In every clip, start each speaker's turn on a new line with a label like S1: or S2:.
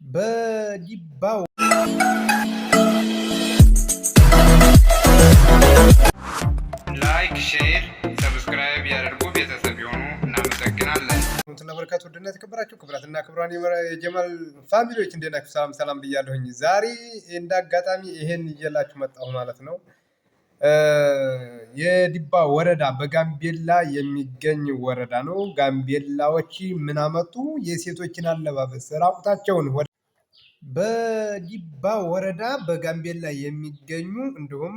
S1: በዲባው
S2: ላይክ፣ ሼር፣ ሰብስክራይብ ያደርጉ ቤተሰብ የሆኑ እናመሰግናለን።
S1: ተመልካቾች ውድና የተከበራችሁ ክቡራትና ክቡራን የጀማል ፋሚሊዎች እንዴት ናችሁ? ሰላም ሰላም ብያለሁኝ። ዛሬ እንደ አጋጣሚ ይሄን ይዤላችሁ መጣሁ ማለት ነው። የዲባ ወረዳ በጋምቤላ የሚገኝ ወረዳ ነው። ጋምቤላዎች ምን አመጡ? የሴቶችን አለባበስ ራቁታቸውን በዲባ ወረዳ በጋምቤላ የሚገኙ እንዲሁም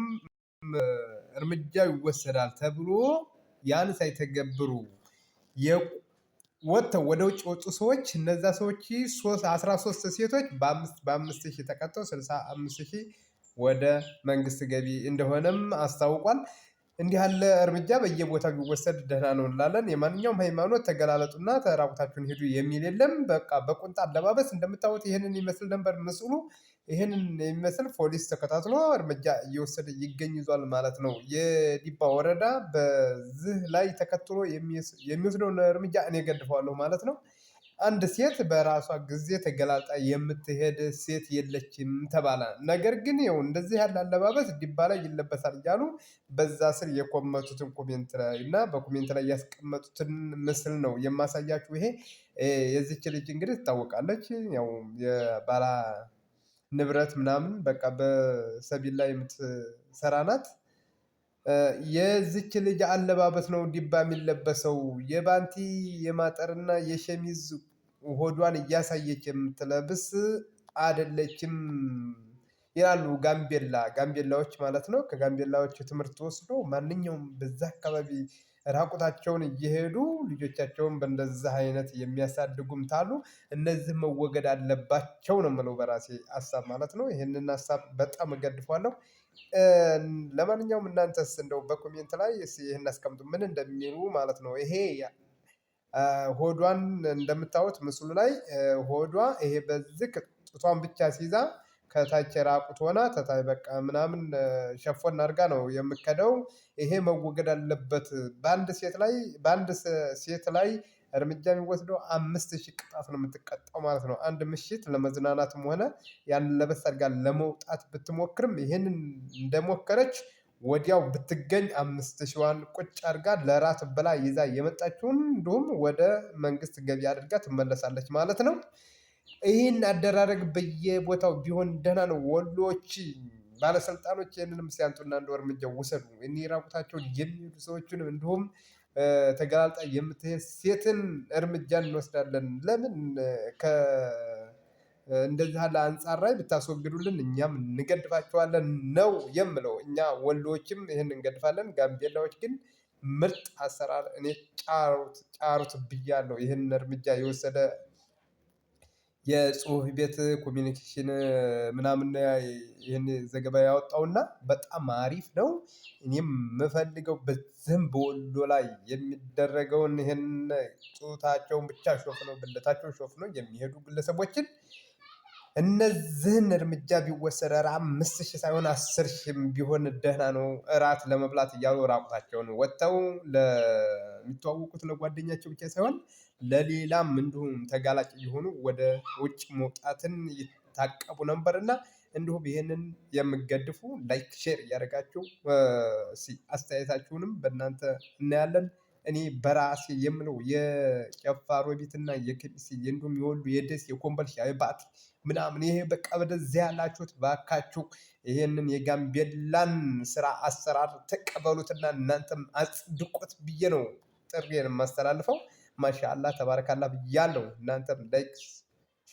S1: እርምጃ ይወሰዳል ተብሎ ያን ሳይተገብሩ ወጥተው ወደ ውጭ ወጡ ሰዎች እነዛ ሰዎች 13 ሴቶች በ5,000 ተቀጥተው 65,000 ወደ መንግስት ገቢ እንደሆነም አስታውቋል። እንዲህ ያለ እርምጃ በየቦታው ቢወሰድ ደህና ነው እንላለን። የማንኛውም ሃይማኖት ተገላለጡና ተራቁታችሁን ሂዱ የሚል የለም። በቃ በቁንጣ አለባበስ እንደምታዩት ይህንን ይመስል ነበር ምስሉ። ይህንን የሚመስል ፖሊስ ተከታትሎ እርምጃ እየወሰደ ይዟል ማለት ነው። የዲባ ወረዳ በዚህ ላይ ተከትሎ የሚወስደውን እርምጃ እኔ ገድፈዋለሁ ማለት ነው። አንድ ሴት በራሷ ጊዜ ተገላልጣ የምትሄድ ሴት የለችም ተባለ። ነገር ግን ይኸው እንደዚህ ያለ አለባበስ ዲባ ላይ ይለበሳል እያሉ በዛ ስር የኮመቱትን ኮሜንት ላይ እና በኮሜንት ላይ ያስቀመጡትን ምስል ነው የማሳያችሁ። ይሄ የዚች ልጅ እንግዲህ ትታወቃለች። ያው የባላ ንብረት ምናምን በቃ በሰቢል ላይ የምትሰራ ናት። የዚች ልጅ አለባበስ ነው ዲባ የሚለበሰው። የባንቲ የማጠርና የሸሚዝ ሆዷን እያሳየች የምትለብስ አይደለችም ይላሉ ጋምቤላዎች ማለት ነው። ከጋምቤላዎች ትምህርት ወስዶ ማንኛውም በዛ አካባቢ ራቁታቸውን እየሄዱ ልጆቻቸውን በእንደዚህ አይነት የሚያሳድጉም ታሉ እነዚህ መወገድ አለባቸው ነው የምለው በራሴ ሀሳብ ማለት ነው። ይህንን ሀሳብ በጣም እገድፋለሁ። ለማንኛውም እናንተስ እንደው በኮሜንት ላይ ይህን አስቀምጡ ምን እንደሚሉ ማለት ነው። ይሄ ሆዷን እንደምታዩት ምስሉ ላይ ሆዷ ይሄ በዚህ ጡቷን ብቻ ሲይዛ ከታች ራቁት ሆና ተታይ በቃ ምናምን ሸፎን አድርጋ ነው የምከደው። ይሄ መወገድ አለበት። በአንድ ሴት ላይ እርምጃ የሚወስደው 5,000 ቅጣት ነው የምትቀጣው ማለት ነው። አንድ ምሽት ለመዝናናትም ሆነ ያንን ለበስ አድርጋ ለመውጣት ብትሞክርም ይሄንን እንደሞከረች ወዲያው ብትገኝ 5,000ዋን ቁጭ አድርጋ ለራት ብላ ይዛ የመጣችውን እንዲሁም ወደ መንግስት ገቢ አድርጋ ትመለሳለች ማለት ነው። ይህን አደራረግ በየቦታው ቢሆን ደህና ነው። ወሎዎች ባለስልጣኖች ይህንንም ሲያንጡና እንደው እርምጃ ውሰዱ። እኔ ራቁታቸውን የሚሄዱ ሰዎችንም እንዲሁም ተገላልጣ የምትሄድ ሴትን እርምጃ እንወስዳለን። ለምን እንደዚህ ያለ አንጻር ላይ ብታስወግዱልን እኛም እንገድፋቸዋለን ነው የምለው። እኛ ወሎዎችም ይህን እንገድፋለን። ጋምቤላዎች ግን ምርጥ አሰራር እኔ ጫሩት ብያለሁ። ይህን እርምጃ የወሰደ የጽሁፍ ቤት ኮሚኒኬሽን ምናምን ይህን ዘገባ ያወጣውና በጣም አሪፍ ነው። እኔም የምፈልገው በዚህም በወሎ ላይ የሚደረገውን ይህን ጡታቸውን ብቻ ሾፍነው ብልታቸውን ሾፍነው የሚሄዱ ግለሰቦችን እነዚህን እርምጃ ቢወሰድ 5,000 ሳይሆን 10,000 ቢሆን ደህና ነው። እራት ለመብላት እያሉ ራቁታቸውን ወጥተው ለሚተዋወቁት ለጓደኛቸው ብቻ ሳይሆን ለሌላም እንዲሁም ተጋላጭ እየሆኑ ወደ ውጭ መውጣትን ይታቀቡ ነበርና እንዲሁም ይህንን የምገድፉ ላይክ ሼር እያደረጋችሁ አስተያየታችሁንም በእናንተ እናያለን። እኔ በራሴ የምለው የጨፋ ሮቢትና የከሚሴ እንዲሁም የወሎ የደሴ የኮምቦልቻ የባቲ ምናምን ይሄ በቃ ወደዚያ ያላችሁት ባካችሁ ይሄንን የጋምቤላን ስራ አሰራር ተቀበሉትና እናንተም አጽድቁት ብዬ ነው ጥሪዬን የማስተላልፈው። ማሻአላ ተባረካላ ብያለሁ። እናንተም ላይክ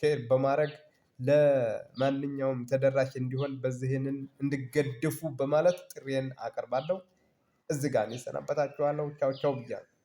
S1: ሼር በማድረግ ለማንኛውም ተደራሽ እንዲሆን በዚህንን እንድገድፉ በማለት ጥሪዬን አቀርባለሁ። እዚህ ጋር እሰናበታችኋለሁ። ቻው ቻው ብያለሁ።